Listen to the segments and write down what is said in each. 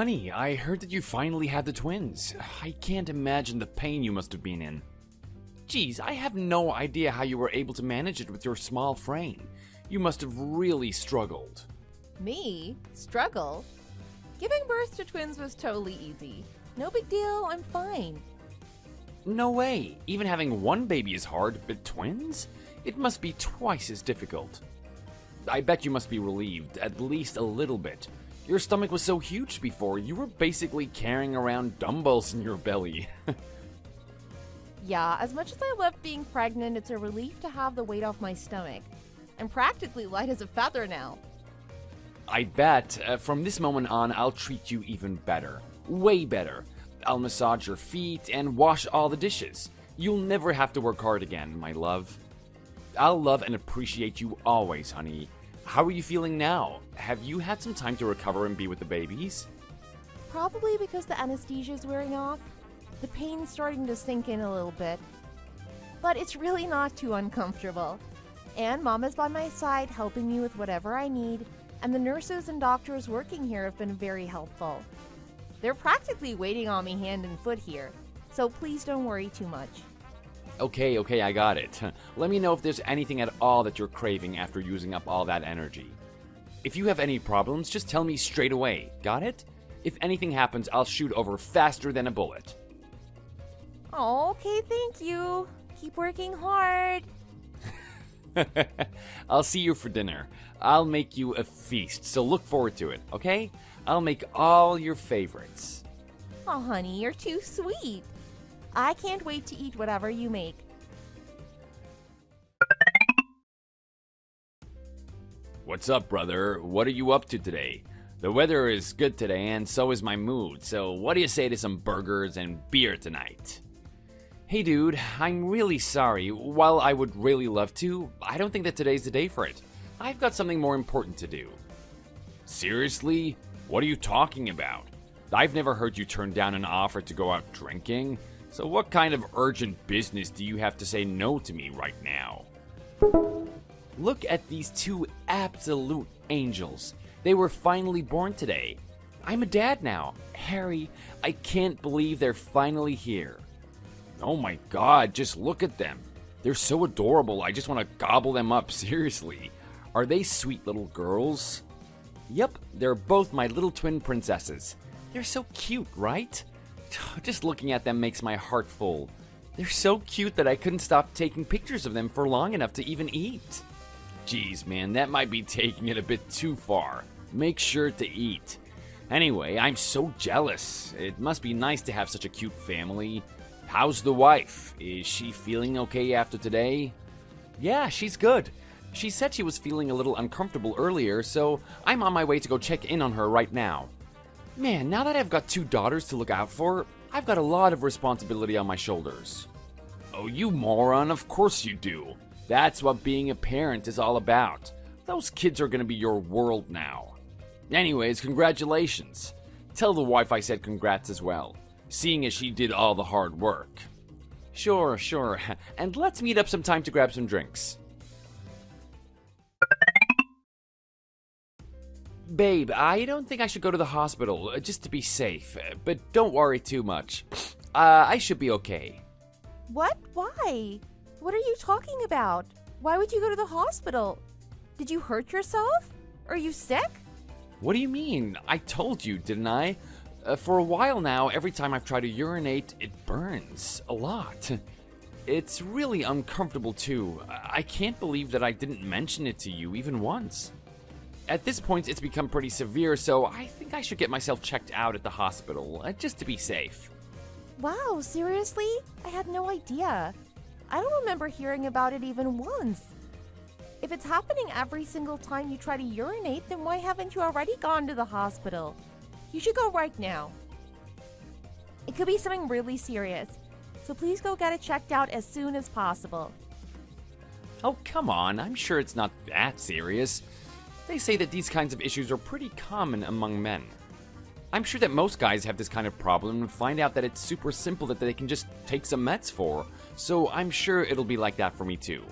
Honey, I heard that you finally had the twins. I can't imagine the pain you must have been in. Geez, I have no idea how you were able to manage it with your small frame. You must have really struggled. Me? Struggle? Giving birth to twins was totally easy. No big deal, I'm fine. No way. Even having one baby is hard, but twins? It must be twice as difficult. I bet you must be relieved, at least a little bit. Your stomach was so huge before, you were basically carrying around dumbbells in your belly. Yeah, as much as I love being pregnant, it's a relief to have the weight off my stomach. I'm practically light as a feather now. I bet from this moment on, I'll treat you even better. Way better. I'll massage your feet and wash all the dishes. You'll never have to work hard again, my love. I'll love and appreciate you always, honey. How are you feeling now? Have you had some time to recover and be with the babies? Probably because the anesthesia is wearing off. The pain's starting to sink in a little bit. But it's really not too uncomfortable. And Mama's by my side helping me with whatever I need, and the nurses and doctors working here have been very helpful. They're practically waiting on me hand and foot here, so please don't worry too much. Okay, I got it. Let me know if there's anything at all that you're craving after using up all that energy. If you have any problems, just tell me straight away, got it? If anything happens, I'll shoot over faster than a bullet. Oh, okay, thank you. Keep working hard. I'll see you for dinner. I'll make you a feast, so look forward to it, okay? I'll make all your favorites. Oh, honey, you're too sweet. I can't wait to eat whatever you make. What's up, brother? What are you up to today? The weather is good today, and so is my mood, so what do you say to some burgers and beer tonight? Hey dude, I'm really sorry. While I would really love to, I don't think that today's the day for it. I've got something more important to do. Seriously? What are you talking about? I've never heard you turn down an offer to go out drinking. So what kind of urgent business do you have to say no to me right now? Look at these two absolute angels. They were finally born today. I'm a dad now. Harry, I can't believe they're finally here. Oh my god, just look at them. They're so adorable, I just want to gobble them up, seriously. Are they sweet little girls? Yep, they're both my little twin princesses. They're so cute, right? Just looking at them makes my heart full. They're so cute that I couldn't stop taking pictures of them for long enough to even eat. Jeez, man, that might be taking it a bit too far. Make sure to eat. Anyway, I'm so jealous. It must be nice to have such a cute family. How's the wife? Is she feeling okay after today? Yeah, she's good. She said she was feeling a little uncomfortable earlier, so I'm on my way to go check in on her right now. Man, now that I've got two daughters to look out for, I've got a lot of responsibility on my shoulders. Oh, you moron, of course you do. That's what being a parent is all about. Those kids are gonna be your world now. Anyways, congratulations. Tell the wife I said congrats as well, seeing as she did all the hard work. Sure, and let's meet up sometime to grab some drinks. Babe, I don't think I should go to the hospital, just to be safe. But don't worry too much. I should be okay. What? Why? What are you talking about? Why would you go to the hospital? Did you hurt yourself? Are you sick? What do you mean? I told you, didn't I? For a while now, every time I've tried to urinate, it burns. A lot. It's really uncomfortable too. I can't believe that I didn't mention it to you even once. At this point, it's become pretty severe, so I think I should get myself checked out at the hospital, just to be safe. Wow, seriously? I had no idea. I don't remember hearing about it even once. If it's happening every single time you try to urinate, then why haven't you already gone to the hospital? You should go right now. It could be something really serious, so please go get it checked out as soon as possible. Oh, come on, I'm sure it's not that serious. They say that these kinds of issues are pretty common among men. I'm sure that most guys have this kind of problem and find out that it's super simple that they can just take some meds for, so I'm sure it'll be like that for me too.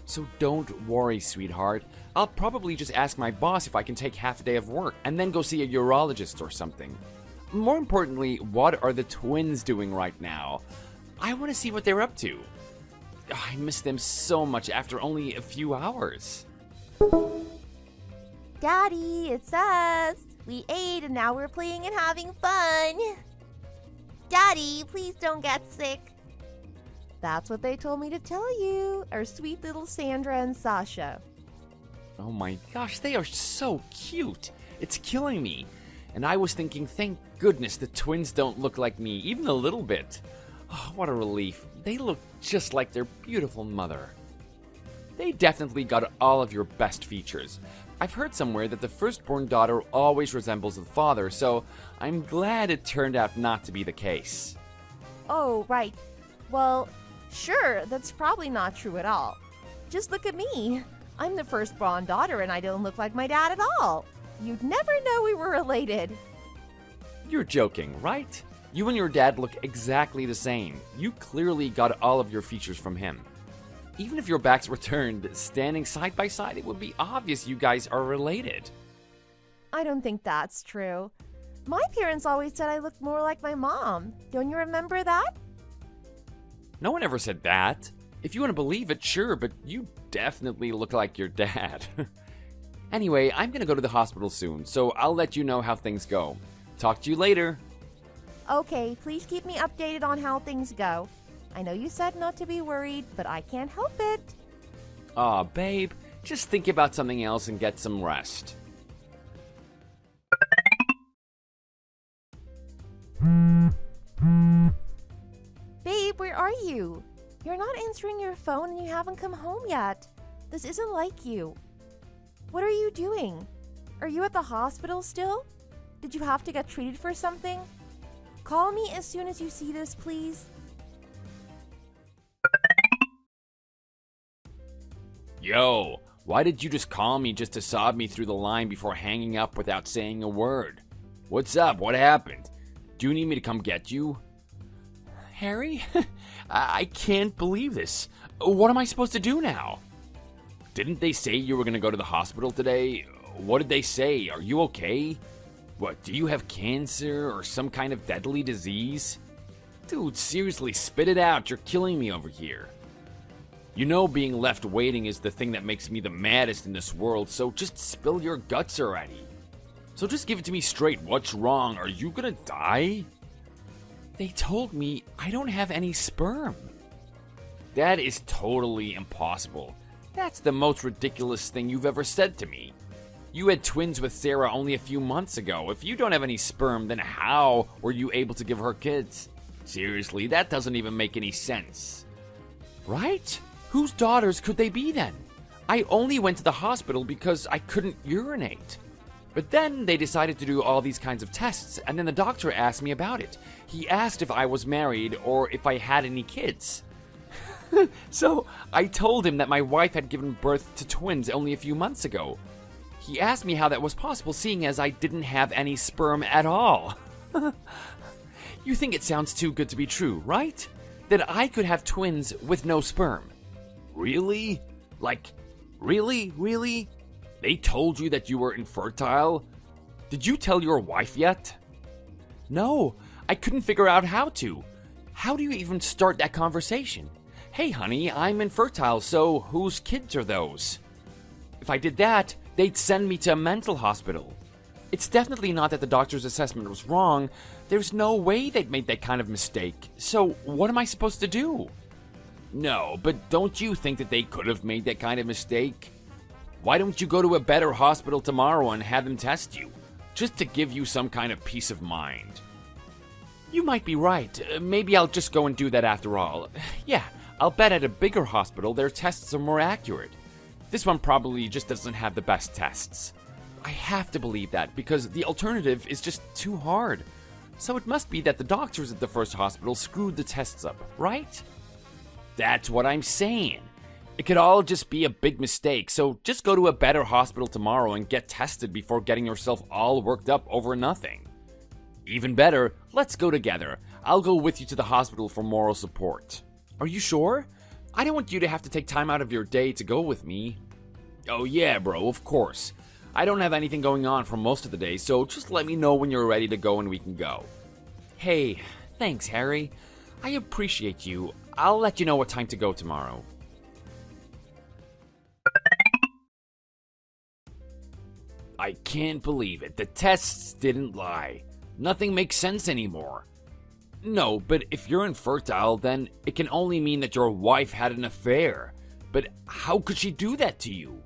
So don't worry, sweetheart. I'll probably just ask my boss if I can take half a day of work and then go see a urologist or something. more importantly, what are the twins doing right now? I want to see what they're up to. I miss them so much after only a few hours. Daddy, it's us. We ate and now we're playing and having fun. Daddy, please don't get sick. That's what they told me to tell you, our sweet little Sandra and Sasha. Oh my gosh, they are so cute. It's killing me. And I was thinking, thank goodness the twins don't look like me, even a little bit. Oh, what a relief. They look just like their beautiful mother. They definitely got all of your best features. I've heard somewhere that the firstborn daughter always resembles the father, so I'm glad it turned out not to be the case. Oh, right. Well, sure, that's probably not true at all. Just look at me. I'm the firstborn daughter and I don't look like my dad at all. You'd never know we were related. You're joking, right? You and your dad look exactly the same. You clearly got all of your features from him. Even if your backs were turned, standing side by side, it would be obvious you guys are related. I don't think that's true. My parents always said I looked more like my mom. Don't you remember that? No one ever said that. If you want to believe it, sure, but you definitely look like your dad. Anyway, I'm gonna go to the hospital soon, so I'll let you know how things go. Talk to you later. Okay, please keep me updated on how things go. I know you said not to be worried, but I can't help it. Aw, babe, just think about something else and get some rest. Babe, where are you? You're not answering your phone and you haven't come home yet. This isn't like you. What are you doing? Are you at the hospital still? Did you have to get treated for something? Call me as soon as you see this, please. Yo, why did you just call me just to sob me through the line before hanging up without saying a word? What's up? What happened? Do you need me to come get you? Harry? I can't believe this. What am I supposed to do now? Didn't they say you were going to go to the hospital today? What did they say? Are you okay? What, do you have cancer or some kind of deadly disease? Dude, seriously, spit it out. You're killing me over here. You know being left waiting is the thing that makes me the maddest in this world, so just spill your guts already. So just give it to me straight. What's wrong? Are you gonna die? They told me I don't have any sperm. That is totally impossible. That's the most ridiculous thing you've ever said to me. You had twins with Sarah only a few months ago. If you don't have any sperm, then how were you able to give her kids? Seriously, that doesn't even make any sense. Right? Whose daughters could they be then? I only went to the hospital because I couldn't urinate. But then they decided to do all these kinds of tests, and then the doctor asked me about it. He asked if I was married or if I had any kids. So I told him that my wife had given birth to twins only a few months ago. He asked me how that was possible, seeing as I didn't have any sperm at all. You think it sounds too good to be true, right? That I could have twins with no sperm. Really? Like, really? They told you that you were infertile? Did you tell your wife yet? No, I couldn't figure out how to. How do you even start that conversation? Hey honey, I'm infertile, so whose kids are those? If I did that, they'd send me to a mental hospital. It's definitely not that the doctor's assessment was wrong. There's no way they'd made that kind of mistake. So what am I supposed to do? No, but don't you think that they could have made that kind of mistake? Why don't you go to a better hospital tomorrow and have them test you? Just to give you some kind of peace of mind. You might be right. Maybe I'll just go and do that after all. Yeah, I'll bet at a bigger hospital their tests are more accurate. This one probably just doesn't have the best tests. I have to believe that because the alternative is just too hard. So it must be that the doctors at the first hospital screwed the tests up, right? That's what I'm saying. It could all just be a big mistake, so just go to a better hospital tomorrow and get tested before getting yourself all worked up over nothing. Even better, let's go together. I'll go with you to the hospital for moral support. Are you sure? I don't want you to have to take time out of your day to go with me. Oh yeah, bro, of course. I don't have anything going on for most of the day, so just let me know when you're ready to go and we can go. Hey, thanks, Harry. I appreciate you. I'll let you know what time to go tomorrow. I can't believe it. The tests didn't lie. Nothing makes sense anymore. No, but if you're infertile, then it can only mean that your wife had an affair. But how could she do that to you?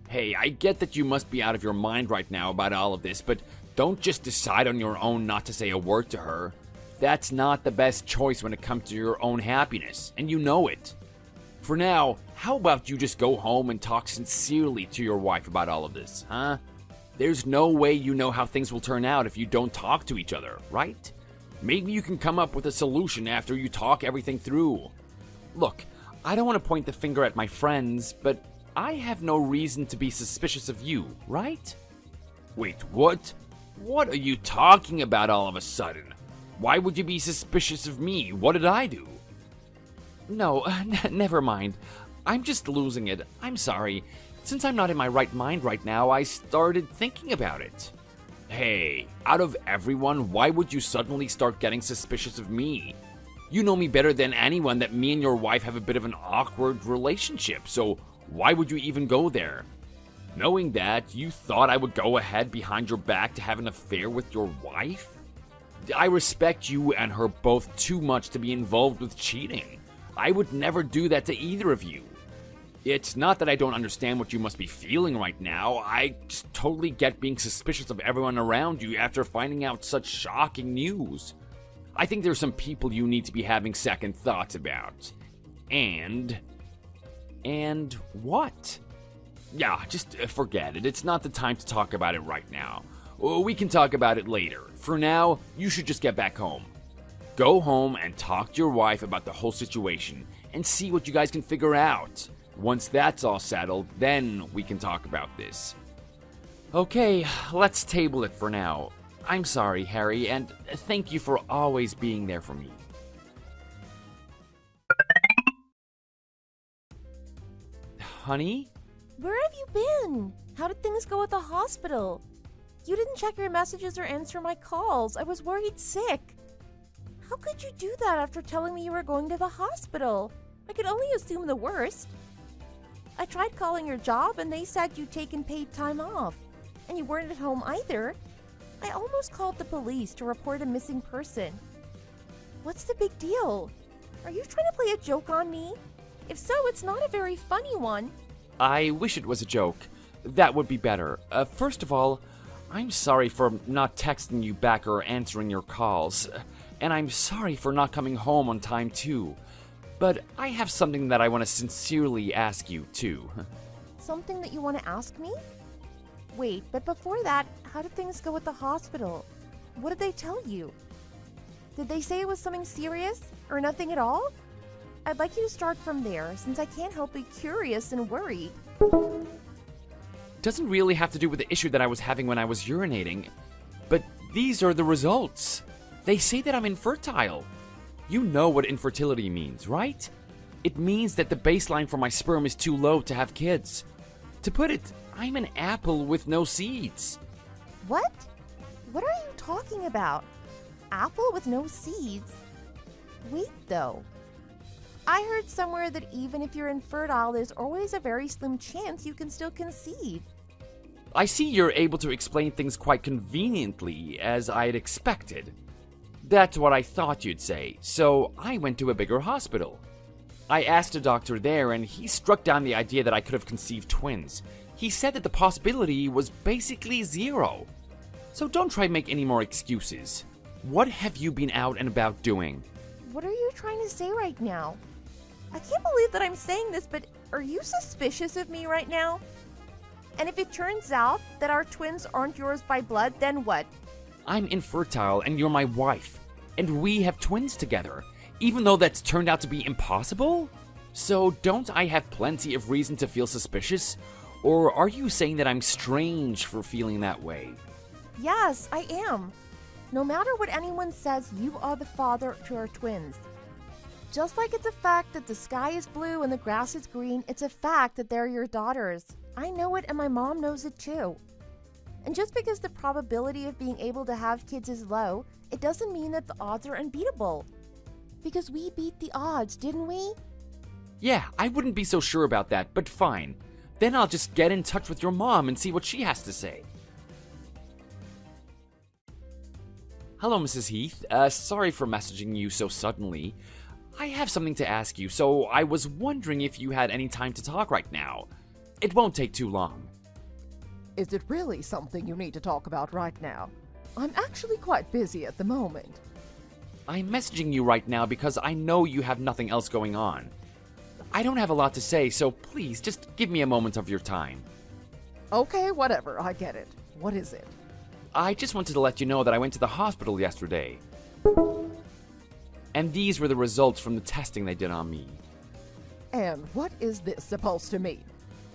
Hey, I get that you must be out of your mind right now about all of this, but don't just decide on your own not to say a word to her. That's not the best choice when it comes to your own happiness, and you know it. For now, how about you just go home and talk sincerely to your wife about all of this, huh? There's no way you know how things will turn out if you don't talk to each other, right? Maybe you can come up with a solution after you talk everything through. Look, I don't want to point the finger at my friends, but I have no reason to be suspicious of you, right? Wait, what? What are you talking about all of a sudden? Why would you be suspicious of me? What did I do? No, never mind. I'm just losing it. I'm sorry. Since I'm not in my right mind right now, I started thinking about it. Hey, out of everyone, why would you suddenly start getting suspicious of me? You know me better than anyone that me and your wife have a bit of an awkward relationship, so why would you even go there? Knowing that, you thought I would go ahead behind your back to have an affair with your wife? I respect you and her both too much to be involved with cheating. I would never do that to either of you. It's not that I don't understand what you must be feeling right now. I just totally get being suspicious of everyone around you after finding out such shocking news. I think there's some people you need to be having second thoughts about. And what? Yeah, just forget it. It's not the time to talk about it right now. We can talk about it later. For now, you should just get back home. Go home and talk to your wife about the whole situation and see what you guys can figure out. Once that's all settled, then we can talk about this. Okay, let's table it for now. I'm sorry, Harry, and thank you for always being there for me. Honey? Where have you been? How did things go at the hospital? You didn't check your messages or answer my calls. I was worried sick. How could you do that after telling me you were going to the hospital? I could only assume the worst. I tried calling your job and they said you'd taken paid time off. And you weren't at home either. I almost called the police to report a missing person. What's the big deal? Are you trying to play a joke on me? If so, it's not a very funny one. I wish it was a joke. That would be better. First of all, I'm sorry for not texting you back or answering your calls. And I'm sorry for not coming home on time too. But I have something that I want to sincerely ask you too. Something that you want to ask me? Wait, but before that, how did things go at the hospital? What did they tell you? Did they say it was something serious or nothing at all? I'd like you to start from there, since I can't help but curious and worried. Doesn't really have to do with the issue that I was having when I was urinating, but these are the results. They say that I'm infertile. You know what infertility means, right? It means that the baseline for my sperm is too low to have kids. To put it, I'm an apple with no seeds. What? What are you talking about? Apple with no seeds? Wait, though. I heard somewhere that even if you're infertile, there's always a very slim chance you can still conceive. I see you're able to explain things quite conveniently, as I'd expected. That's what I thought you'd say, so I went to a bigger hospital. I asked a doctor there, and he struck down the idea that I could have conceived twins. He said that the possibility was basically zero. So don't try to make any more excuses. What have you been out and about doing? What are you trying to say right now? I can't believe that I'm saying this, but are you suspicious of me right now? And if it turns out that our twins aren't yours by blood, then what? I'm infertile and you're my wife. And we have twins together, even though that's turned out to be impossible? So don't I have plenty of reason to feel suspicious? Or are you saying that I'm strange for feeling that way? Yes, I am. No matter what anyone says, you are the father to our twins. Just like it's a fact that the sky is blue and the grass is green, it's a fact that they're your daughters. I know it and my mom knows it too. And just because the probability of being able to have kids is low, it doesn't mean that the odds are unbeatable. Because we beat the odds, didn't we? Yeah, I wouldn't be so sure about that, but fine. Then I'll just get in touch with your mom and see what she has to say. Hello, Mrs. Heath. Sorry for messaging you so suddenly. I have something to ask you, so I was wondering if you had any time to talk right now. It won't take too long. Is it really something you need to talk about right now? I'm actually quite busy at the moment. I'm messaging you right now because I know you have nothing else going on. I don't have a lot to say, so please just give me a moment of your time. Okay, whatever, I get it. What is it? I just wanted to let you know that I went to the hospital yesterday. And these were the results from the testing they did on me. And what is this supposed to mean?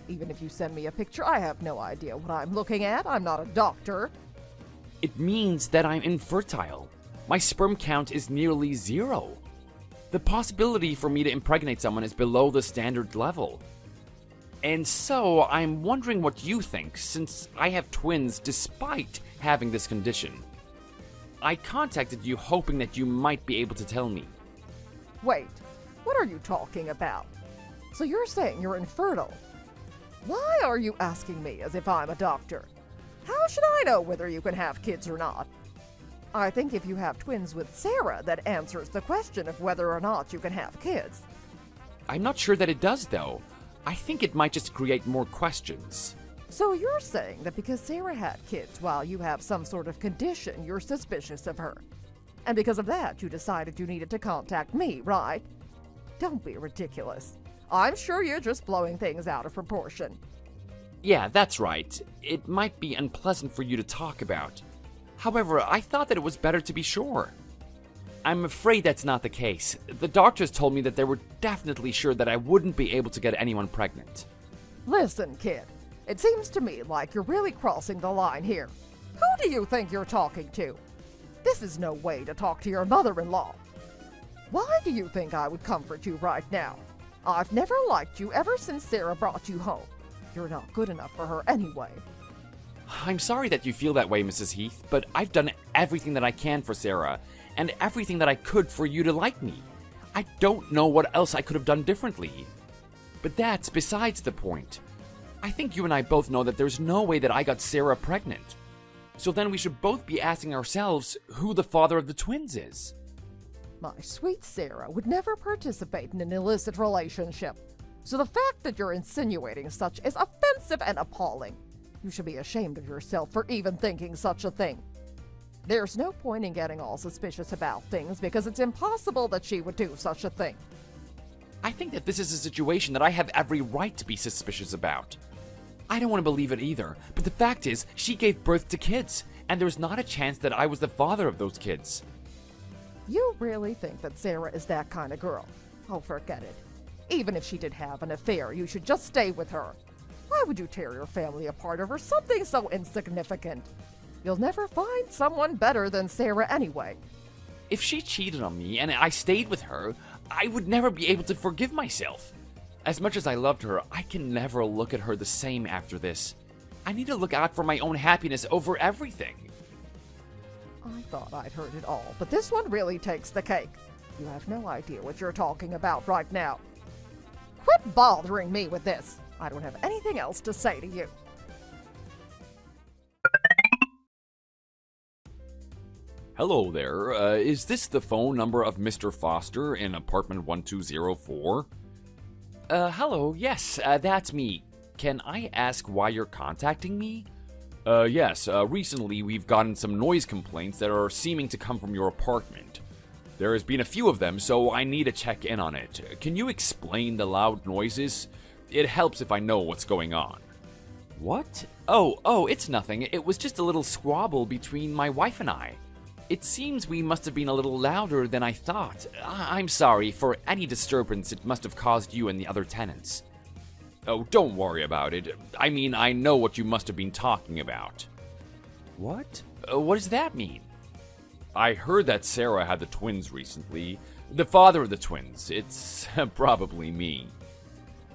Even if you send me a picture, I have no idea what I'm looking at. I'm not a doctor. It means that I'm infertile. My sperm count is nearly 0. The possibility for me to impregnate someone is below the standard level. And so, I'm wondering what you think, since I have twins despite having this condition. I contacted you hoping that you might be able to tell me. Wait, what are you talking about? So you're saying you're infertile? Why are you asking me as if I'm a doctor? How should I know whether you can have kids or not? I think if you have twins with Sarah, that answers the question of whether or not you can have kids. I'm not sure that it does, though. I think it might just create more questions. So you're saying that because Sarah had kids while you have some sort of condition, you're suspicious of her. And because of that, you decided you needed to contact me, right? Don't be ridiculous. I'm sure you're just blowing things out of proportion. Yeah, that's right. It might be unpleasant for you to talk about. However, I thought that it was better to be sure. I'm afraid that's not the case. The doctors told me that they were definitely sure that I wouldn't be able to get anyone pregnant. Listen, kid. It seems to me like you're really crossing the line here. Who do you think you're talking to? This is no way to talk to your mother-in-law. Why do you think I would comfort you right now? I've never liked you ever since Sarah brought you home. You're not good enough for her anyway. I'm sorry that you feel that way, Mrs. Heath, but I've done everything that I can for Sarah, and everything that I could for you to like me. I don't know what else I could have done differently. But that's besides the point. I think you and I both know that there's no way that I got Sarah pregnant. So then we should both be asking ourselves who the father of the twins is. My sweet Sarah would never participate in an illicit relationship. So the fact that you're insinuating such is offensive and appalling. You should be ashamed of yourself for even thinking such a thing. There's no point in getting all suspicious about things because it's impossible that she would do such a thing. I think that this is a situation that I have every right to be suspicious about. I don't want to believe it either, but the fact is, she gave birth to kids, and there's not a chance that I was the father of those kids. You really think that Sarah is that kind of girl? Oh, forget it. Even if she did have an affair, you should just stay with her. Why would you tear your family apart over something so insignificant? You'll never find someone better than Sarah anyway. If she cheated on me and I stayed with her, I would never be able to forgive myself. As much as I loved her, I can never look at her the same after this. I need to look out for my own happiness over everything. I thought I'd heard it all, but this one really takes the cake. You have no idea what you're talking about right now. Quit bothering me with this. I don't have anything else to say to you. Hello there. Is this the phone number of Mr. Foster in apartment 1204? Hello. Yes, that's me. Can I ask why you're contacting me? Yes. Recently we've gotten some noise complaints that are seeming to come from your apartment. There has been a few of them, so I need to check in on it. Can you explain the loud noises? It helps if I know what's going on. What? Oh, it's nothing. It was just a little squabble between my wife and I. It seems we must have been a little louder than I thought. I'm sorry. For any disturbance it must have caused you and the other tenants. Oh, don't worry about it. I mean, I know what you must have been talking about. What? What does that mean? I heard that Sarah had the twins recently. The father of the twins. It's probably me.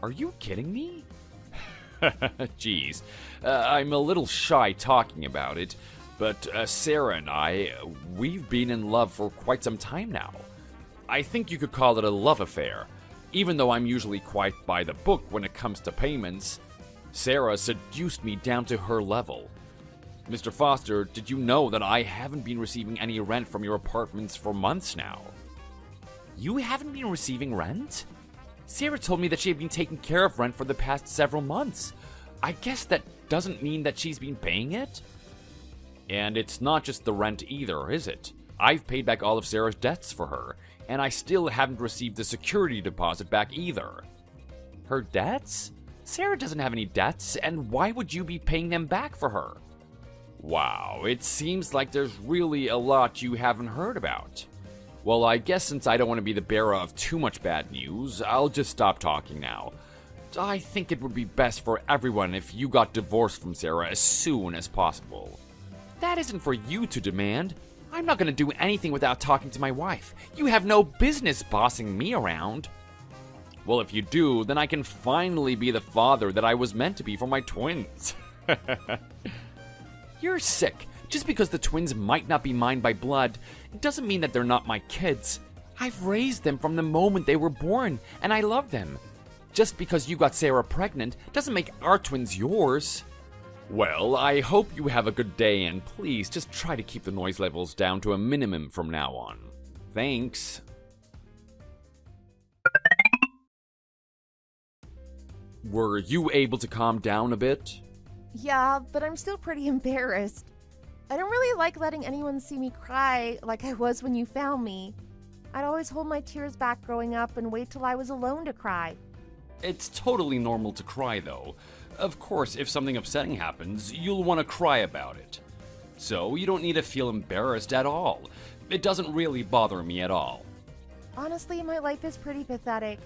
Are you kidding me? Jeez, I'm a little shy talking about it, but Sarah and we've been in love for quite some time now. I think you could call it a love affair, even though I'm usually quite by the book when it comes to payments. Sarah seduced me down to her level. Mr. Foster, did you know that I haven't been receiving any rent from your apartments for months now? You haven't been receiving rent? Sarah told me that she had been taking care of rent for the past several months. I guess that doesn't mean that she's been paying it? And it's not just the rent either, is it? I've paid back all of Sarah's debts for her, and I still haven't received the security deposit back either. Her debts? Sarah doesn't have any debts, and why would you be paying them back for her? Wow, it seems like there's really a lot you haven't heard about. Well, I guess since I don't want to be the bearer of too much bad news, I'll just stop talking now. I think it would be best for everyone if you got divorced from Sarah as soon as possible. That isn't for you to demand. I'm not going to do anything without talking to my wife. You have no business bossing me around. Well, if you do, then I can finally be the father that I was meant to be for my twins. You're sick. Just because the twins might not be mine by blood, it doesn't mean that they're not my kids. I've raised them from the moment they were born, and I love them. Just because you got Sarah pregnant doesn't make our twins yours. Well, I hope you have a good day, and please just try to keep the noise levels down to a minimum from now on. Thanks. Were you able to calm down a bit? Yeah, but I'm still pretty embarrassed. I don't really like letting anyone see me cry like I was when you found me. I'd always hold my tears back growing up and wait till I was alone to cry. It's totally normal to cry, though. Of course, if something upsetting happens, you'll want to cry about it. So you don't need to feel embarrassed at all. It doesn't really bother me at all. Honestly, my life is pretty pathetic.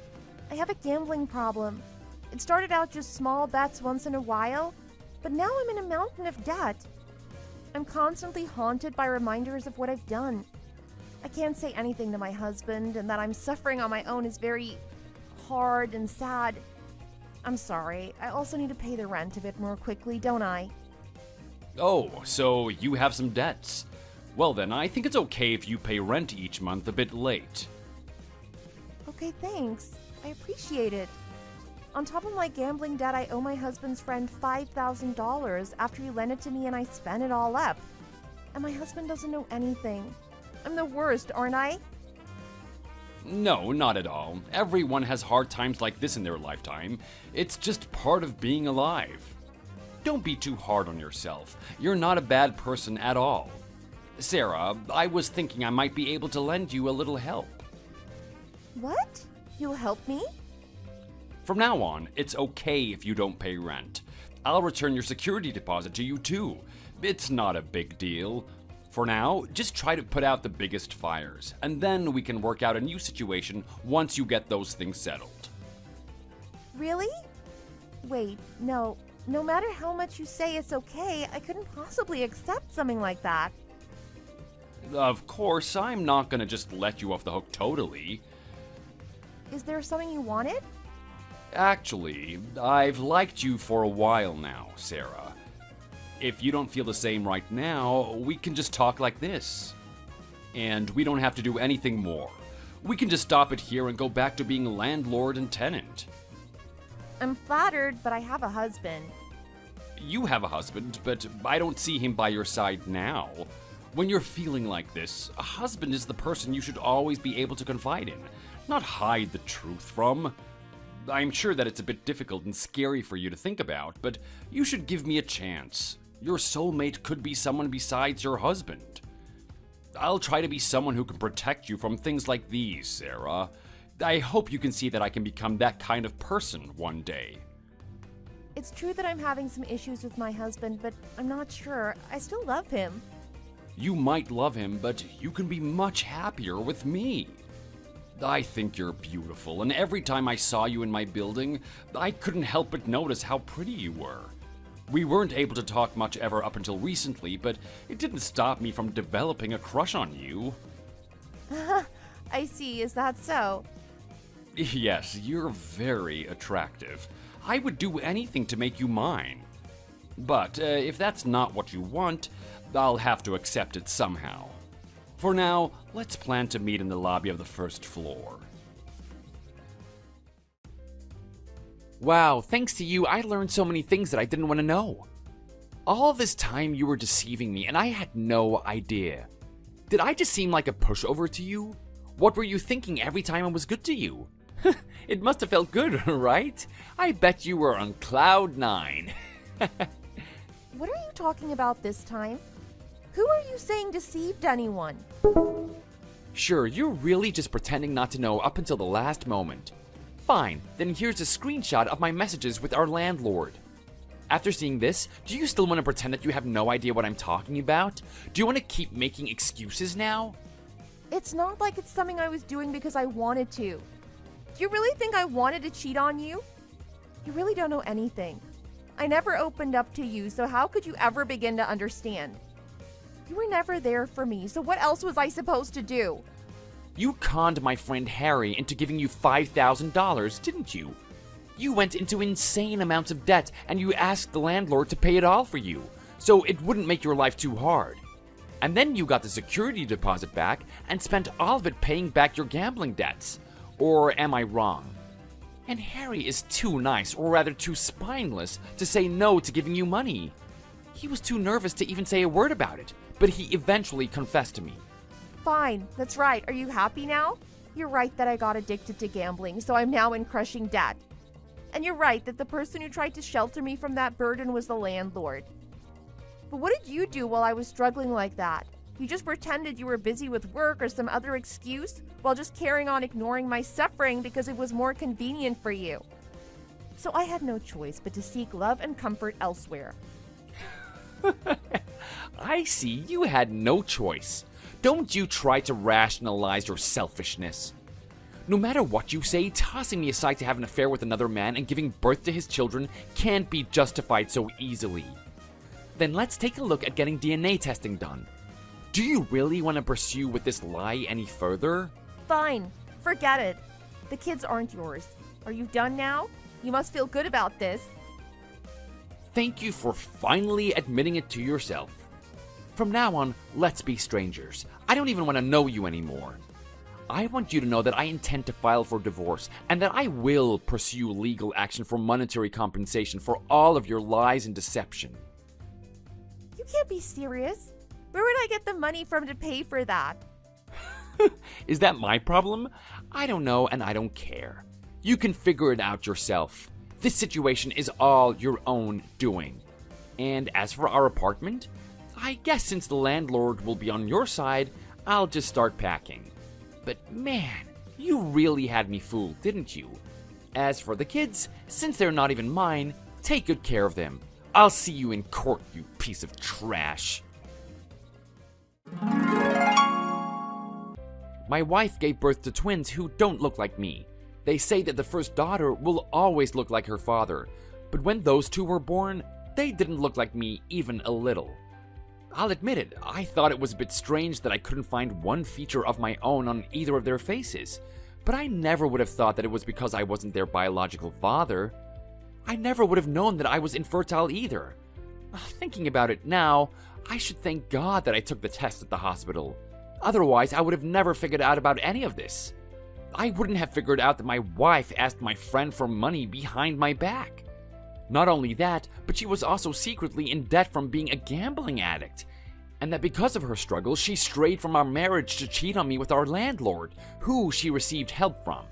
I have a gambling problem. It started out just small bets once in a while, but now I'm in a mountain of debt. I'm constantly haunted by reminders of what I've done. I can't say anything to my husband, and that I'm suffering on my own is very hard and sad. I'm sorry. I also need to pay the rent a bit more quickly, don't I? Oh, so you have some debts. Well then, I think it's okay if you pay rent each month a bit late. Okay, thanks. I appreciate it. On top of my gambling debt, I owe my husband's friend $5,000 after he lent it to me and I spent it all up. And my husband doesn't know anything. I'm the worst, aren't I? No, not at all. Everyone has hard times like this in their lifetime. It's just part of being alive. Don't be too hard on yourself. You're not a bad person at all. Sarah, I was thinking I might be able to lend you a little help. What? You'll help me? From now on, it's okay if you don't pay rent. I'll return your security deposit to you too. It's not a big deal. For now, just try to put out the biggest fires, and then we can work out a new situation once you get those things settled. Really? Wait, no. No matter how much you say it's okay, I couldn't possibly accept something like that. Of course, I'm not gonna just let you off the hook totally. Is there something you wanted? Actually, I've liked you for a while now, Sarah. If you don't feel the same right now, we can just talk like this. And we don't have to do anything more. We can just stop it here and go back to being landlord and tenant. I'm flattered, but I have a husband. You have a husband, but I don't see him by your side now. When you're feeling like this, a husband is the person you should always be able to confide in, not hide the truth from. I'm sure that it's a bit difficult and scary for you to think about, but you should give me a chance. Your soulmate could be someone besides your husband. I'll try to be someone who can protect you from things like these, Sarah. I hope you can see that I can become that kind of person one day. It's true that I'm having some issues with my husband, but I'm not sure. I still love him. You might love him, but you can be much happier with me. I think you're beautiful, and every time I saw you in my building, I couldn't help but notice how pretty you were. We weren't able to talk much ever up until recently, but it didn't stop me from developing a crush on you. I see, is that so? Yes, you're very attractive. I would do anything to make you mine. But if that's not what you want, I'll have to accept it somehow. For now, let's plan to meet in the lobby of the first floor. Wow, thanks to you, I learned so many things that I didn't want to know. All this time you were deceiving me, and I had no idea. Did I just seem like a pushover to you? What were you thinking every time I was good to you? It must have felt good, right? I bet you were on cloud 9. What are you talking about this time? Who are you saying deceived anyone? Sure, you're really just pretending not to know up until the last moment. Fine, then here's a screenshot of my messages with our landlord. After seeing this, do you still want to pretend that you have no idea what I'm talking about? Do you want to keep making excuses now? It's not like it's something I was doing because I wanted to. Do you really think I wanted to cheat on you? You really don't know anything. I never opened up to you, so how could you ever begin to understand? You were never there for me, so what else was I supposed to do? You conned my friend Harry into giving you $5,000, didn't you? You went into insane amounts of debt and you asked the landlord to pay it all for you, so it wouldn't make your life too hard. And then you got the security deposit back and spent all of it paying back your gambling debts. Or am I wrong? And Harry is too nice, or rather too spineless, to say no to giving you money. He was too nervous to even say a word about it, but he eventually confessed to me. Fine, that's right. Are you happy now? You're right that I got addicted to gambling, so I'm now in crushing debt. And you're right that the person who tried to shelter me from that burden was the landlord. But what did you do while I was struggling like that? You just pretended you were busy with work or some other excuse while just carrying on ignoring my suffering because it was more convenient for you. So I had no choice but to seek love and comfort elsewhere. I see, you had no choice. Don't you try to rationalize your selfishness. No matter what you say, tossing me aside to have an affair with another man and giving birth to his children can't be justified so easily. Then let's take a look at getting DNA testing done. Do you really want to pursue with this lie any further? Fine, forget it. The kids aren't yours. Are you done now? You must feel good about this. Thank you for finally admitting it to yourself. From now on, let's be strangers. I don't even want to know you anymore. I want you to know that I intend to file for divorce and that I will pursue legal action for monetary compensation for all of your lies and deception. You can't be serious. Where would I get the money from to pay for that? Is that my problem? I don't know and I don't care. You can figure it out yourself. This situation is all your own doing. And as for our apartment, I guess since the landlord will be on your side, I'll just start packing. But man, you really had me fooled, didn't you? As for the kids, since they're not even mine, take good care of them. I'll see you in court, you piece of trash. My wife gave birth to twins who don't look like me. They say that the first daughter will always look like her father, but when those two were born, they didn't look like me even a little. I'll admit it, I thought it was a bit strange that I couldn't find one feature of my own on either of their faces, but I never would have thought that it was because I wasn't their biological father. I never would have known that I was infertile either. Thinking about it now, I should thank God that I took the test at the hospital. Otherwise, I would have never figured out about any of this. I wouldn't have figured out that my wife asked my friend for money behind my back. Not only that, but she was also secretly in debt from being a gambling addict. And that because of her struggles, she strayed from our marriage to cheat on me with our landlord, who she received help from.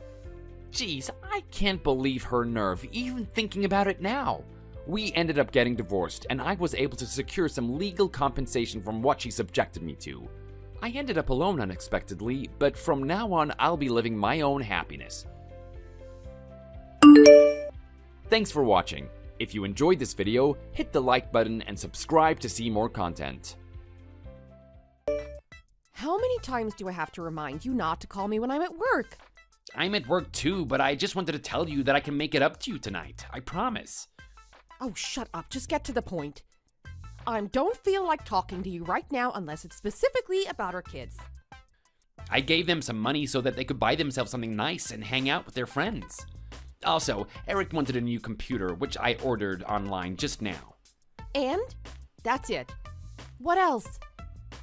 Geez, I can't believe her nerve, even thinking about it now. We ended up getting divorced, and I was able to secure some legal compensation from what she subjected me to. I ended up alone unexpectedly, but from now on, I'll be living my own happiness. Thanks for watching. If you enjoyed this video, hit the like button and subscribe to see more content. How many times do I have to remind you not to call me when I'm at work? I'm at work too, but I just wanted to tell you that I can make it up to you tonight. I promise. Oh, shut up. Just get to the point. I don't feel like talking to you right now unless it's specifically about our kids. I gave them some money so that they could buy themselves something nice and hang out with their friends. Also, Eric wanted a new computer, which I ordered online just now. And? That's it. What else?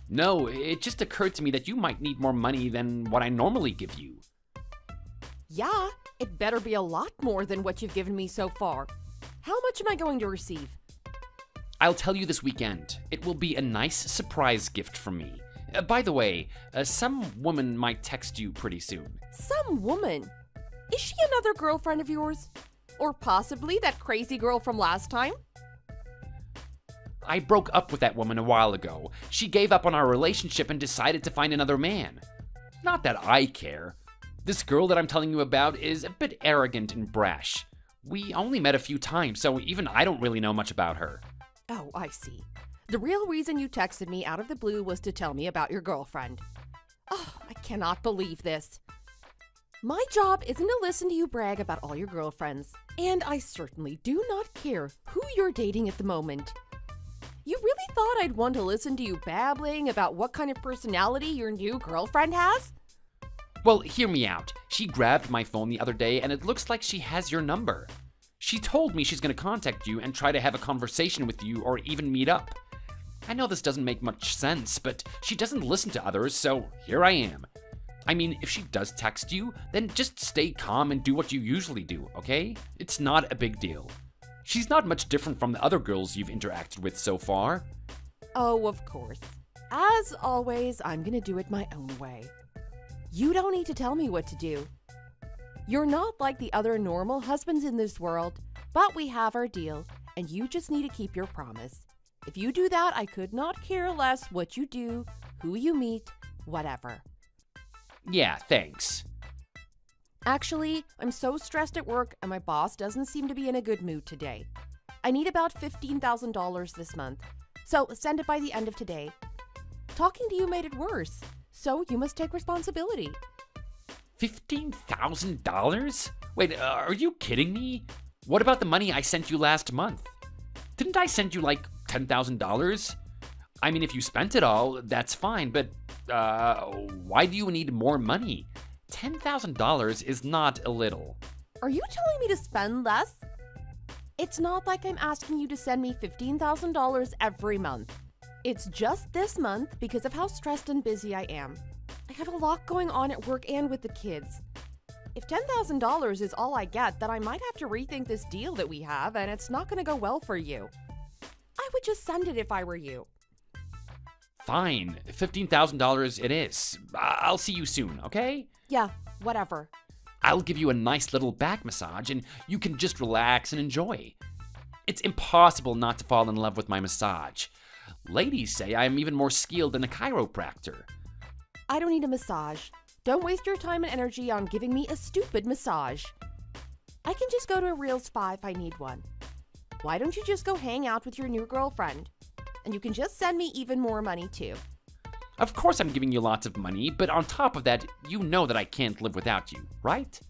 No, it just occurred to me that you might need more money than what I normally give you. Yeah, it better be a lot more than what you've given me so far. How much am I going to receive? I'll tell you this weekend. It will be a nice surprise gift from me. By the way, some woman might text you pretty soon. Some woman? Is she another girlfriend of yours? Or possibly that crazy girl from last time? I broke up with that woman a while ago. She gave up on our relationship and decided to find another man. Not that I care. This girl that I'm telling you about is a bit arrogant and brash. We only met a few times, so even I don't really know much about her. Oh, I see. The real reason you texted me out of the blue was to tell me about your girlfriend. Oh, I cannot believe this. My job isn't to listen to you brag about all your girlfriends, and I certainly do not care who you're dating at the moment. You really thought I'd want to listen to you babbling about what kind of personality your new girlfriend has? Well, hear me out. She grabbed my phone the other day, and it looks like she has your number. She told me she's going to contact you and try to have a conversation with you or even meet up. I know this doesn't make much sense, but she doesn't listen to others, so here I am. I mean, if she does text you, then just stay calm and do what you usually do, okay? It's not a big deal. She's not much different from the other girls you've interacted with so far. Oh, of course. As always, I'm going to do it my own way. You don't need to tell me what to do. You're not like the other normal husbands in this world, but we have our deal, and you just need to keep your promise. If you do that, I could not care less what you do, who you meet, whatever. Yeah, thanks. Actually, I'm so stressed at work and my boss doesn't seem to be in a good mood today. I need about $15,000 this month, so send it by the end of today. Talking to you made it worse, so you must take responsibility. $15,000? Wait, are you kidding me? What about the money I sent you last month? Didn't I send you like $10,000? I mean, if you spent it all, that's fine, but why do you need more money? $10,000 is not a little. Are you telling me to spend less? It's not like I'm asking you to send me $15,000 every month. It's just this month because of how stressed and busy I am. I have a lot going on at work and with the kids. If $10,000 is all I get, then I might have to rethink this deal that we have, and it's not going to go well for you. I would just send it if I were you. Fine, $15,000 it is. I'll see you soon, okay? Yeah, whatever. I'll give you a nice little back massage and you can just relax and enjoy. It's impossible not to fall in love with my massage. Ladies say I'm even more skilled than a chiropractor. I don't need a massage. Don't waste your time and energy on giving me a stupid massage. I can just go to a real spa if I need one. Why don't you just go hang out with your new girlfriend? And you can just send me even more money too. Of course I'm giving you lots of money, but on top of that, you know that I can't live without you, right?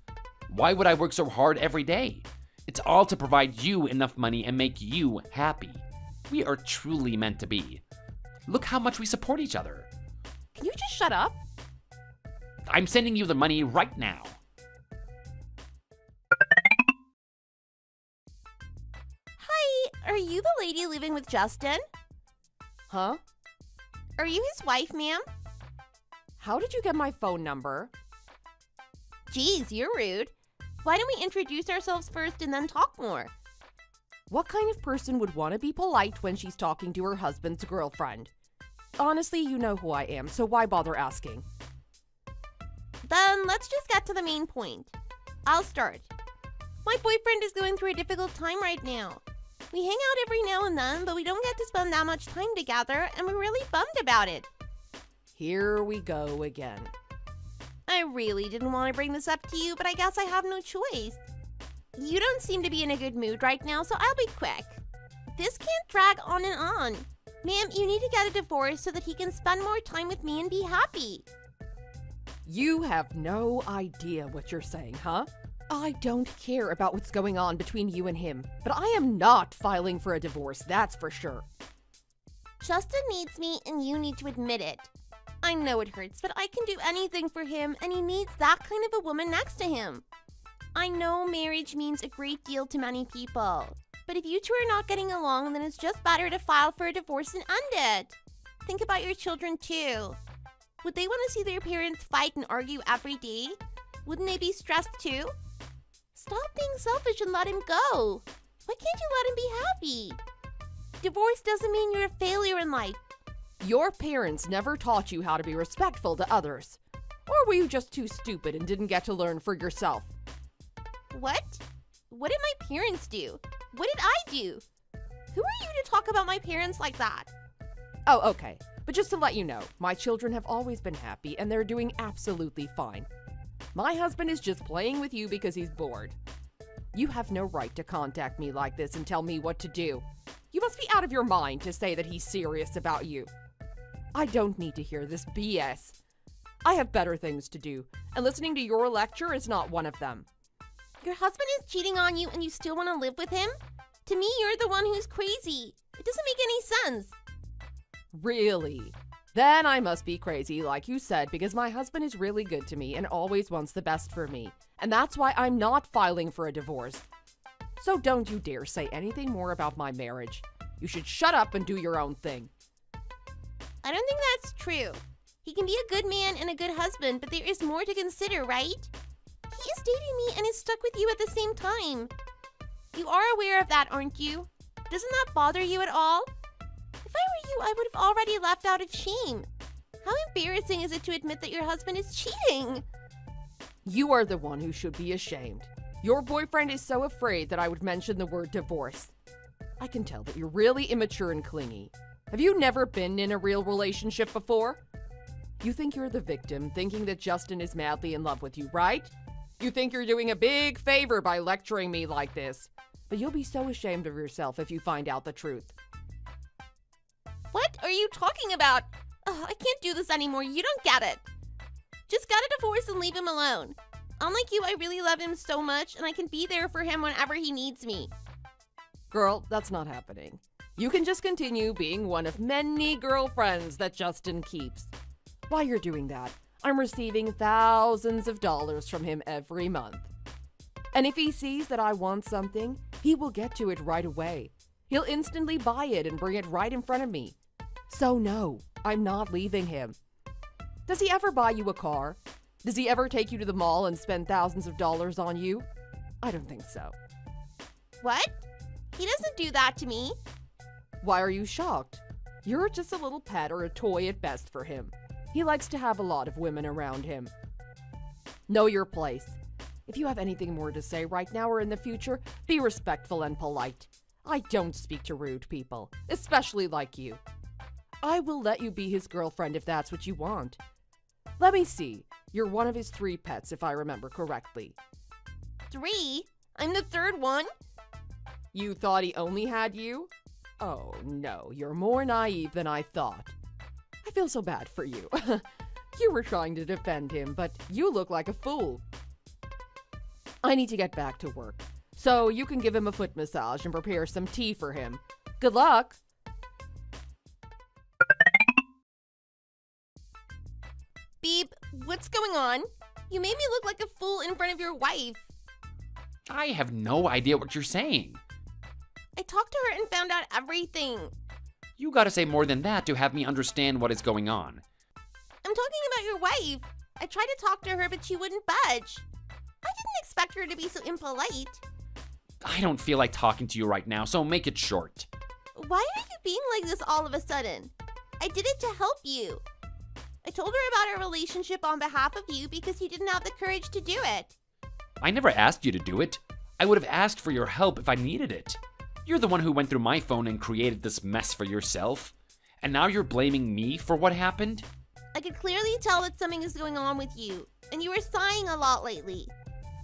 Why would I work so hard every day? It's all to provide you enough money and make you happy. We are truly meant to be. Look how much we support each other. Can you just shut up? I'm sending you the money right now. Hi, are you the lady living with Justin? Huh? Are you his wife, ma'am? How did you get my phone number? Geez, you're rude. Why don't we introduce ourselves first and then talk more? What kind of person would want to be polite when she's talking to her husband's girlfriend? Honestly, you know who I am, so why bother asking? Then let's just get to the main point. I'll start. My boyfriend is going through a difficult time right now. We hang out every now and then, but we don't get to spend that much time together, and we're really bummed about it. Here we go again. I really didn't want to bring this up to you, but I guess I have no choice. You don't seem to be in a good mood right now, so I'll be quick. This can't drag on and on. Ma'am, you need to get a divorce so that he can spend more time with me and be happy. You have no idea what you're saying, huh? I don't care about what's going on between you and him, but I am not filing for a divorce, that's for sure. Justin needs me, and you need to admit it. I know it hurts, but I can do anything for him, and he needs that kind of a woman next to him. I know marriage means a great deal to many people. But if you two are not getting along, then it's just better to file for a divorce and end it. Think about your children too. Would they want to see their parents fight and argue every day? Wouldn't they be stressed too? Stop being selfish and let him go. Why can't you let him be happy? Divorce doesn't mean you're a failure in life. Your parents never taught you how to be respectful to others. Or were you just too stupid and didn't get to learn for yourself? What? What did my parents do? What did I do? Who are you to talk about my parents like that? Oh, okay. But just to let you know, my children have always been happy and they're doing absolutely fine. My husband is just playing with you because he's bored. You have no right to contact me like this and tell me what to do. You must be out of your mind to say that he's serious about you. I don't need to hear this BS. I have better things to do, and listening to your lecture is not one of them. Your husband is cheating on you and you still want to live with him? To me, you're the one who's crazy. It doesn't make any sense. Really? Then I must be crazy, like you said, because my husband is really good to me and always wants the best for me. And that's why I'm not filing for a divorce. So don't you dare say anything more about my marriage. You should shut up and do your own thing. I don't think that's true. He can be a good man and a good husband, but there is more to consider, right? He is dating me and is stuck with you at the same time. You are aware of that, aren't you? Doesn't that bother you at all? If I were you, I would have already left out of shame. How embarrassing is it to admit that your husband is cheating? You are the one who should be ashamed. Your boyfriend is so afraid that I would mention the word divorce. I can tell that you're really immature and clingy. Have you never been in a real relationship before? You think you're the victim, thinking that Justin is madly in love with you, right? You think you're doing a big favor by lecturing me like this. But you'll be so ashamed of yourself if you find out the truth. What are you talking about? Ugh, I can't do this anymore. You don't get it. Just get a divorce and leave him alone. Unlike you, I really love him so much, and I can be there for him whenever he needs me. Girl, that's not happening. You can just continue being one of many girlfriends that Justin keeps. While you're doing that, I'm receiving thousands of dollars from him every month. And if he sees that I want something, he will get to it right away. He'll instantly buy it and bring it right in front of me. So no, I'm not leaving him. Does he ever buy you a car? Does he ever take you to the mall and spend thousands of dollars on you? I don't think so. What? He doesn't do that to me. Why are you shocked? You're just a little pet or a toy at best for him. He likes to have a lot of women around him. Know your place. If you have anything more to say right now or in the future, be respectful and polite. I don't speak to rude people, especially like you. I will let you be his girlfriend if that's what you want. Let me see. You're one of his 3 pets, if I remember correctly. 3? I'm the 3rd one? You thought he only had you? Oh, no, you're more naive than I thought. I feel so bad for you. You were trying to defend him, but you look like a fool. I need to get back to work, so you can give him a foot massage and prepare some tea for him. Good luck! Beep, what's going on? You made me look like a fool in front of your wife. I have no idea what you're saying. I talked to her and found out everything. You gotta say more than that to have me understand what is going on. I'm talking about your wife. I tried to talk to her, but she wouldn't budge. I didn't expect her to be so impolite. I don't feel like talking to you right now, so make it short. Why are you being like this all of a sudden? I did it to help you. I told her about our relationship on behalf of you because you didn't have the courage to do it. I never asked you to do it. I would have asked for your help if I needed it. You're the one who went through my phone and created this mess for yourself. And now you're blaming me for what happened? I could clearly tell that something is going on with you, and you were sighing a lot lately.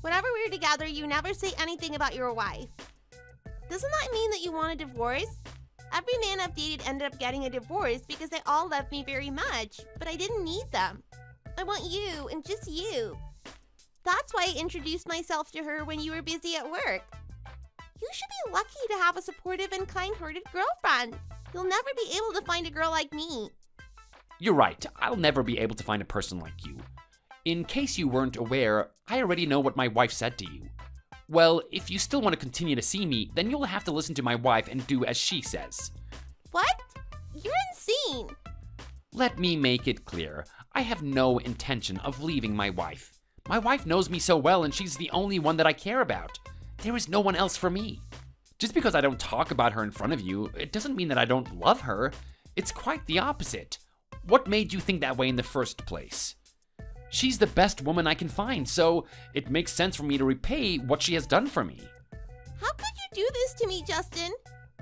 Whenever we're together, you never say anything about your wife. Doesn't that mean that you want a divorce? Every man I've dated ended up getting a divorce because they all loved me very much, but I didn't need them. I want you, and just you. That's why I introduced myself to her when you were busy at work. You should be lucky to have a supportive and kind-hearted girlfriend. You'll never be able to find a girl like me. You're right. I'll never be able to find a person like you. In case you weren't aware, I already know what my wife said to you. Well, if you still want to continue to see me, then you'll have to listen to my wife and do as she says. What? You're insane. Let me make it clear. I have no intention of leaving my wife. My wife knows me so well, and she's the only one that I care about. There is no one else for me. Just because I don't talk about her in front of you, it doesn't mean that I don't love her. It's quite the opposite. What made you think that way in the first place? She's the best woman I can find, so it makes sense for me to repay what she has done for me. How could you do this to me, Justin?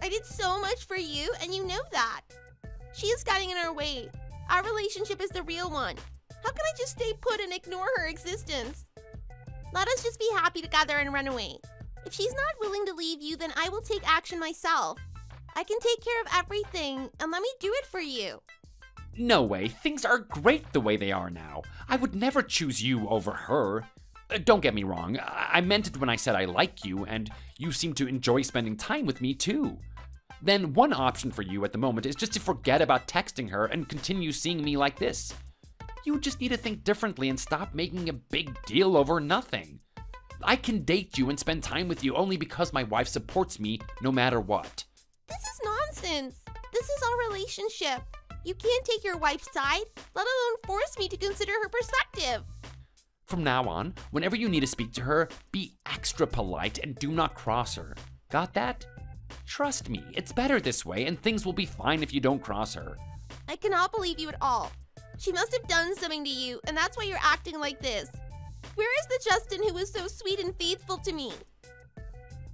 I did so much for you, and you know that. She is getting in our way. Our relationship is the real one. How can I just stay put and ignore her existence? Let us just be happy together and run away. If she's not willing to leave you, then I will take action myself. I can take care of everything, and let me do it for you. No way, things are great the way they are now. I would never choose you over her. Don't get me wrong, I meant it when I said I like you, and you seem to enjoy spending time with me too. Then one option for you at the moment is just to forget about texting her and continue seeing me like this. You just need to think differently and stop making a big deal over nothing. I can date you and spend time with you only because my wife supports me no matter what. This is nonsense. This is our relationship. You can't take your wife's side, let alone force me to consider her perspective. From now on, whenever you need to speak to her, be extra polite and do not cross her. Got that? Trust me, it's better this way, and things will be fine if you don't cross her. I cannot believe you at all. She must have done something to you, and that's why you're acting like this. Where is the Justin who was so sweet and faithful to me?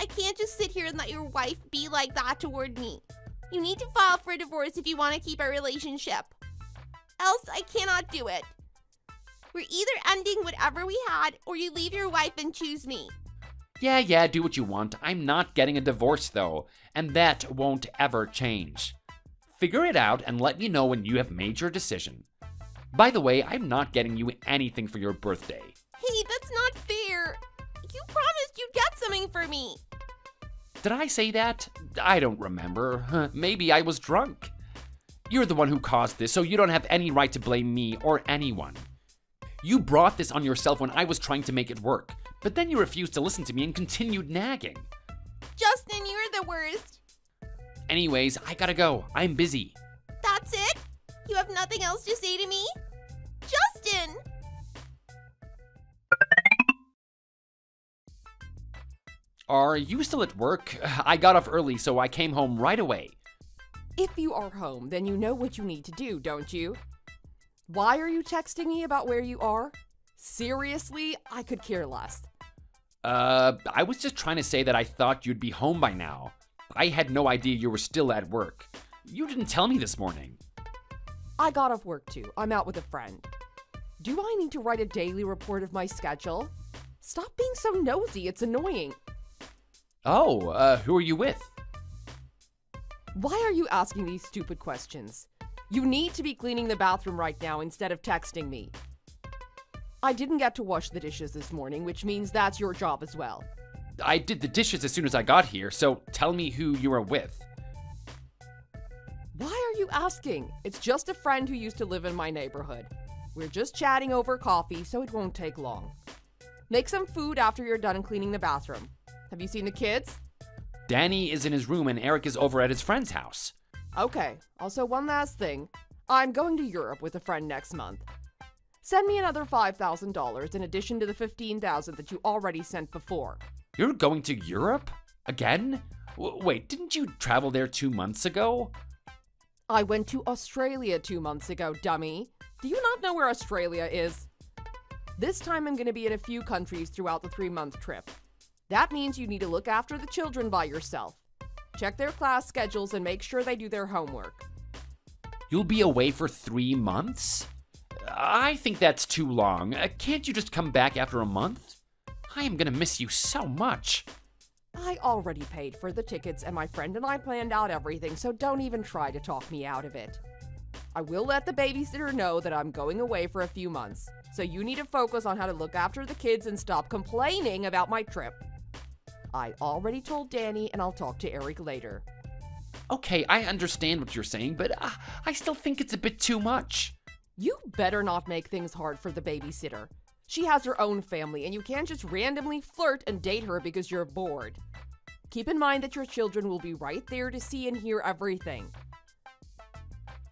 I can't just sit here and let your wife be like that toward me. You need to file for a divorce if you want to keep our relationship. Else, I cannot do it. We're either ending whatever we had, or you leave your wife and choose me. Yeah, do what you want. I'm not getting a divorce though, and that won't ever change. Figure it out and let me know when you have made your decision. By the way, I'm not getting you anything for your birthday. Hey, that's not fair. You promised you'd get something for me. Did I say that? I don't remember. Maybe I was drunk. You're the one who caused this, so you don't have any right to blame me or anyone. You brought this on yourself when I was trying to make it work, but then you refused to listen to me and continued nagging. Justin, you're the worst. Anyways, I gotta go. I'm busy. That's it? You have nothing else to say to me? Justin! Are you still at work? I got off early, so I came home right away. If you are home, then you know what you need to do, don't you? Why are you texting me about where you are? Seriously, I could care less. I was just trying to say that I thought you'd be home by now. I had no idea you were still at work. You didn't tell me this morning. I got off work too. I'm out with a friend. Do I need to write a daily report of my schedule? Stop being so nosy, it's annoying. Oh, who are you with? Why are you asking these stupid questions? You need to be cleaning the bathroom right now instead of texting me. I didn't get to wash the dishes this morning, which means that's your job as well. I did the dishes as soon as I got here, so tell me who you are with. Why are you asking? It's just a friend who used to live in my neighborhood. We're just chatting over coffee, so it won't take long. Make some food after you're done cleaning the bathroom. Have you seen the kids? Danny is in his room and Eric is over at his friend's house. Okay, also one last thing. I'm going to Europe with a friend next month. Send me another $5,000 in addition to the $15,000 that you already sent before. You're going to Europe? Again? Wait, didn't you travel there 2 months ago? I went to Australia 2 months ago, dummy. Do you not know where Australia is? This time I'm going to be in a few countries throughout the 3-month trip. That means you need to look after the children by yourself. Check their class schedules and make sure they do their homework. You'll be away for 3 months? I think that's too long. Can't you just come back after a month? I am gonna miss you so much. I already paid for the tickets and my friend and I planned out everything, so don't even try to talk me out of it. I will let the babysitter know that I'm going away for a few months, so you need to focus on how to look after the kids and stop complaining about my trip. I already told Danny and I'll talk to Eric later. Okay, I understand what you're saying, but I still think it's a bit too much. You better not make things hard for the babysitter. She has her own family, and you can't just randomly flirt and date her because you're bored. Keep in mind that your children will be right there to see and hear everything.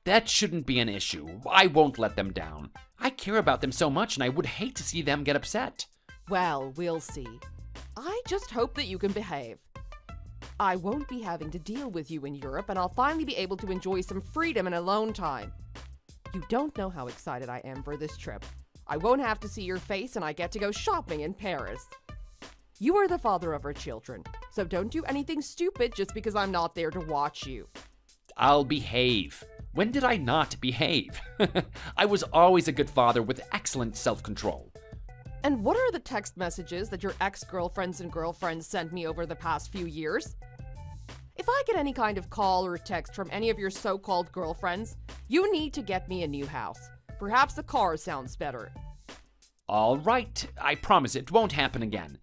That shouldn't be an issue. I won't let them down. I care about them so much, and I would hate to see them get upset. Well, we'll see. I just hope that you can behave. I won't be having to deal with you in Europe, and I'll finally be able to enjoy some freedom and alone time. You don't know how excited I am for this trip. I won't have to see your face, and I get to go shopping in Paris. You are the father of our children, so don't do anything stupid just because I'm not there to watch you. I'll behave. When did I not behave? I was always a good father with excellent self-control. And what are the text messages that your ex-girlfriends and girlfriends sent me over the past few years? If I get any kind of call or text from any of your so-called girlfriends, you need to get me a new house. Perhaps a car sounds better. All right, I promise it won't happen again.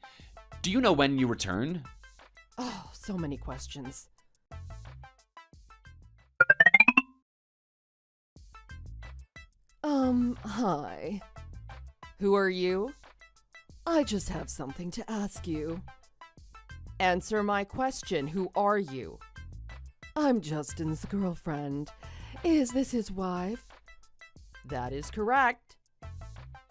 Do you know when you return? Oh, so many questions. Hi. Who are you? I just have something to ask you. Answer my question. Who are you? I'm Justin's girlfriend. Is this his wife? That is correct.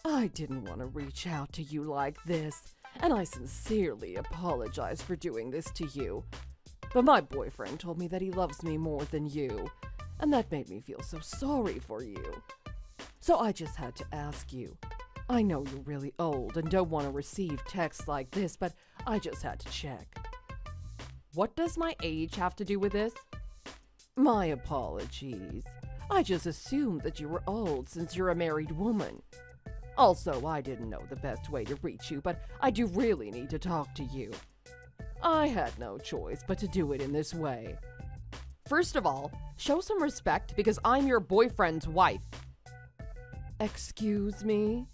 I didn't want to reach out to you like this, and I sincerely apologize for doing this to you. But my boyfriend told me that he loves me more than you, and that made me feel so sorry for you. So I just had to ask you. I know you're really old and don't want to receive texts like this, but I just had to check. What does my age have to do with this? My apologies. I just assumed that you were old since you're a married woman. Also, I didn't know the best way to reach you, but I do really need to talk to you. I had no choice but to do it in this way. First of all, show some respect because I'm your boyfriend's wife. Excuse me?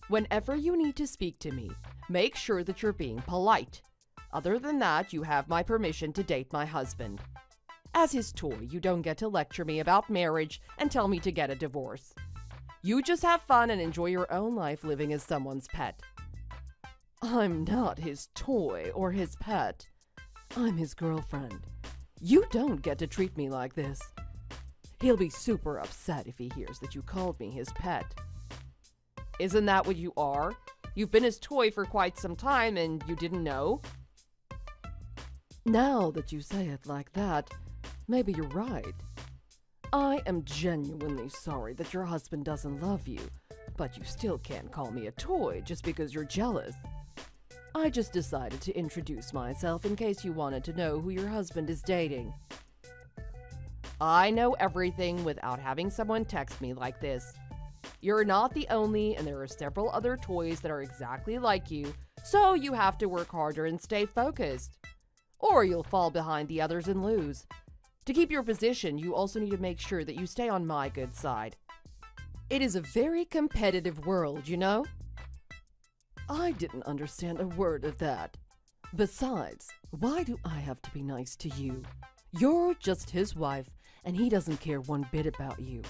Whenever you need to speak to me, make sure that you're being polite. Other than that, you have my permission to date my husband. As his toy, you don't get to lecture me about marriage and tell me to get a divorce. You just have fun and enjoy your own life living as someone's pet. I'm not his toy or his pet. I'm his girlfriend. You don't get to treat me like this. He'll be super upset if he hears that you called me his pet. Isn't that what you are? You've been his toy for quite some time and you didn't know? Now that you say it like that, maybe you're right. I am genuinely sorry that your husband doesn't love you, but you still can't call me a toy just because you're jealous. I just decided to introduce myself in case you wanted to know who your husband is dating. I know everything without having someone text me like this. You're not the only, and there are several other toys that are exactly like you, so you have to work harder and stay focused. Or you'll fall behind the others and lose. To keep your position, you also need to make sure that you stay on my good side. It is a very competitive world, you know? I didn't understand a word of that. Besides, why do I have to be nice to you? You're just his wife, and he doesn't care one bit about you.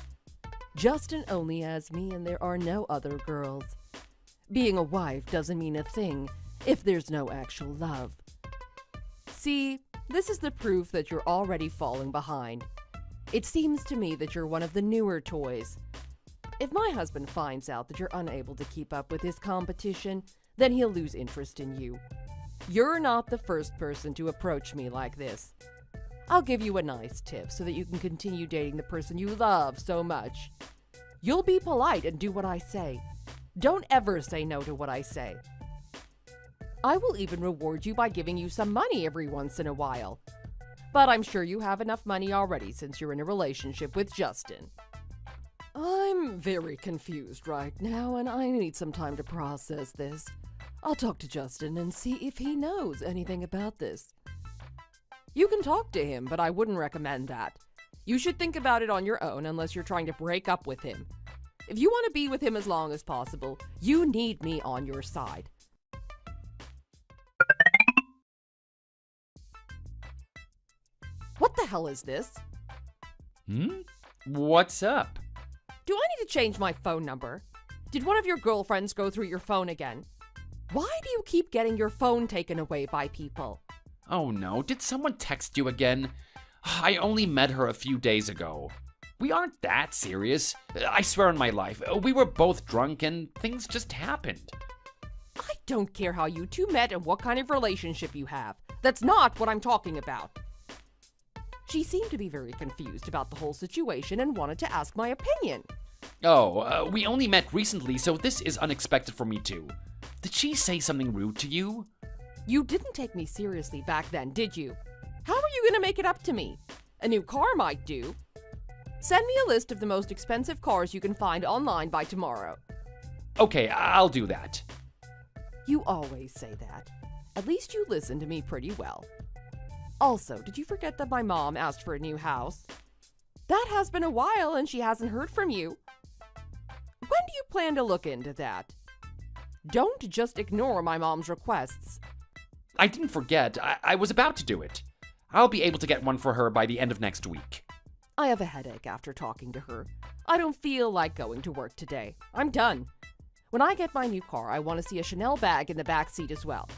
Justin only has me, and there are no other girls. Being a wife doesn't mean a thing if there's no actual love. See, this is the proof that you're already falling behind. It seems to me that you're one of the newer toys. If my husband finds out that you're unable to keep up with his competition, then he'll lose interest in you. You're not the first person to approach me like this. I'll give you a nice tip so that you can continue dating the person you love so much. You'll be polite and do what I say. Don't ever say no to what I say. I will even reward you by giving you some money every once in a while. But I'm sure you have enough money already since you're in a relationship with Justin. I'm very confused right now, and I need some time to process this. I'll talk to Justin and see if he knows anything about this. You can talk to him, but I wouldn't recommend that. You should think about it on your own unless you're trying to break up with him. If you want to be with him as long as possible, you need me on your side. What the hell is this? What's up? Do I need to change my phone number? Did one of your girlfriends go through your phone again? Why do you keep getting your phone taken away by people? Oh no, did someone text you again? I only met her a few days ago. We aren't that serious. I swear on my life, we were both drunk and things just happened. I don't care how you two met and what kind of relationship you have. That's not what I'm talking about. She seemed to be very confused about the whole situation and wanted to ask my opinion. Oh, we only met recently, so this is unexpected for me too. Did she say something rude to you? You didn't take me seriously back then, did you? How are you going to make it up to me? A new car might do. Send me a list of the most expensive cars you can find online by tomorrow. Okay, I'll do that. You always say that. At least you listen to me pretty well. Also, did you forget that my mom asked for a new house? That has been a while and she hasn't heard from you. When do you plan to look into that? Don't just ignore my mom's requests. I didn't forget. I was about to do it. I'll be able to get one for her by the end of next week. I have a headache after talking to her. I don't feel like going to work today. I'm done. When I get my new car, I want to see a Chanel bag in the back seat as well.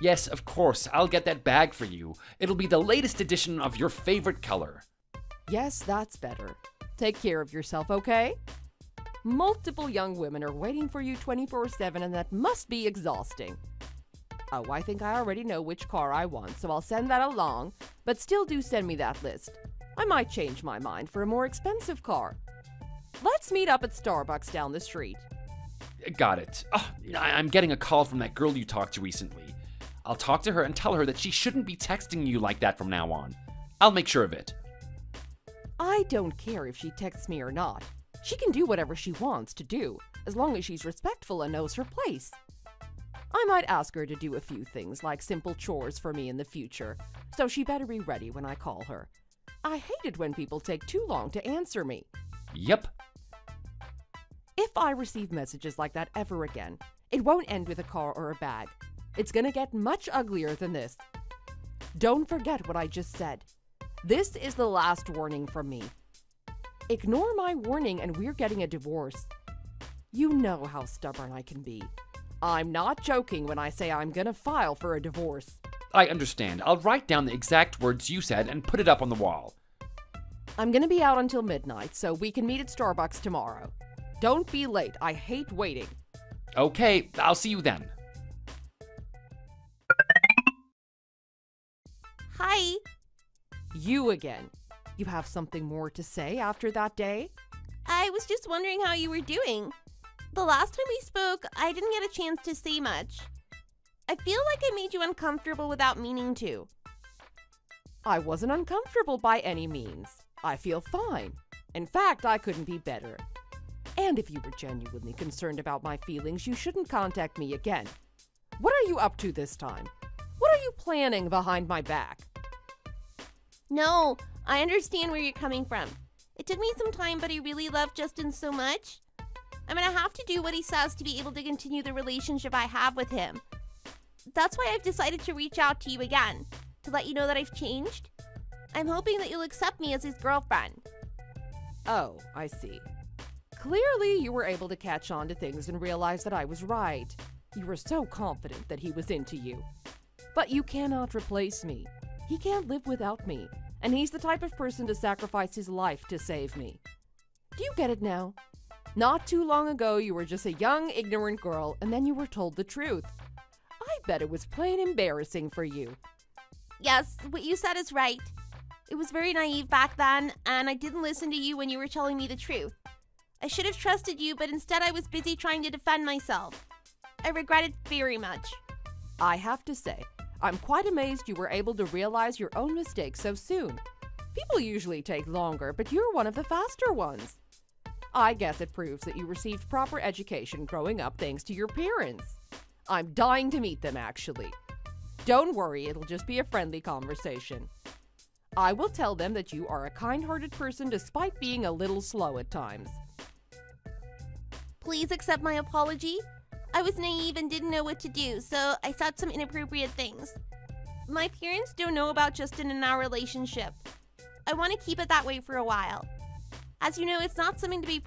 Yes, of course. I'll get that bag for you. It'll be the latest edition of your favorite color. Yes, that's better. Take care of yourself, okay? Multiple young women are waiting for you 24/7, and that must be exhausting. Oh, I think I already know which car I want, so I'll send that along, but still do send me that list. I might change my mind for a more expensive car. Let's meet up at Starbucks down the street. Got it. Oh, I'm getting a call from that girl you talked to recently. I'll talk to her and tell her that she shouldn't be texting you like that from now on. I'll make sure of it. I don't care if she texts me or not. She can do whatever she wants to do, as long as she's respectful and knows her place. I might ask her to do a few things like simple chores for me in the future, so she better be ready when I call her. I hate it when people take too long to answer me. Yep. If I receive messages like that ever again, it won't end with a car or a bag. It's gonna get much uglier than this. Don't forget what I just said. This is the last warning from me. Ignore my warning and we're getting a divorce. You know how stubborn I can be. I'm not joking when I say I'm gonna file for a divorce. I understand. I'll write down the exact words you said and put it up on the wall. I'm gonna be out until midnight, so we can meet at Starbucks tomorrow. Don't be late. I hate waiting. Okay, I'll see you then. Hi. You again. You have something more to say after that day? I was just wondering how you were doing. The last time we spoke, I didn't get a chance to say much. I feel like I made you uncomfortable without meaning to. I wasn't uncomfortable by any means. I feel fine. In fact, I couldn't be better. And if you were genuinely concerned about my feelings, you shouldn't contact me again. What are you up to this time? What are you planning behind my back? No, I understand where you're coming from. It took me some time, but I really love Justin so much. I'm gonna have to do what he says to be able to continue the relationship I have with him. That's why I've decided to reach out to you again, to let you know that I've changed. I'm hoping that you'll accept me as his girlfriend. Oh, I see. Clearly, you were able to catch on to things and realize that I was right. You were so confident that he was into you. But you cannot replace me. He can't live without me, and he's the type of person to sacrifice his life to save me. Do you get it now? Not too long ago, you were just a young, ignorant girl, and then you were told the truth. I bet it was plain embarrassing for you. Yes, what you said is right. It was very naive back then, and I didn't listen to you when you were telling me the truth. I should have trusted you, but instead I was busy trying to defend myself. I regret it very much. I have to say, I'm quite amazed you were able to realize your own mistakes so soon. People usually take longer, but you're one of the faster ones. I guess it proves that you received proper education growing up thanks to your parents. I'm dying to meet them, actually. Don't worry, it'll just be a friendly conversation. I will tell them that you are a kind-hearted person despite being a little slow at times. Please accept my apology. I was naive and didn't know what to do, so I said some inappropriate things. My parents don't know about Justin and our relationship. I want to keep it that way for a while. As you know, it's not something to be proud